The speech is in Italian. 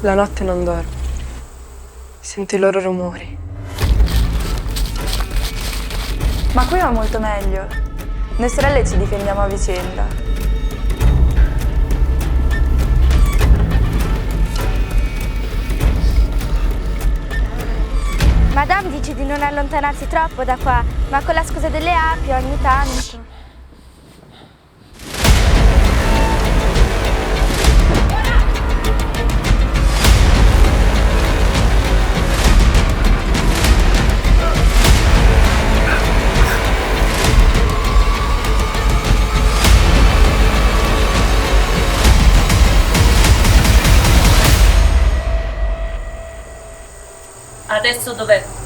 La notte non dormo. Sento i loro rumori. Ma qui va molto meglio. Noi sorelle ci difendiamo a vicenda. Madame dice di non allontanarsi troppo da qua, ma con la scusa delle api ogni tanto. Adesso dov'è?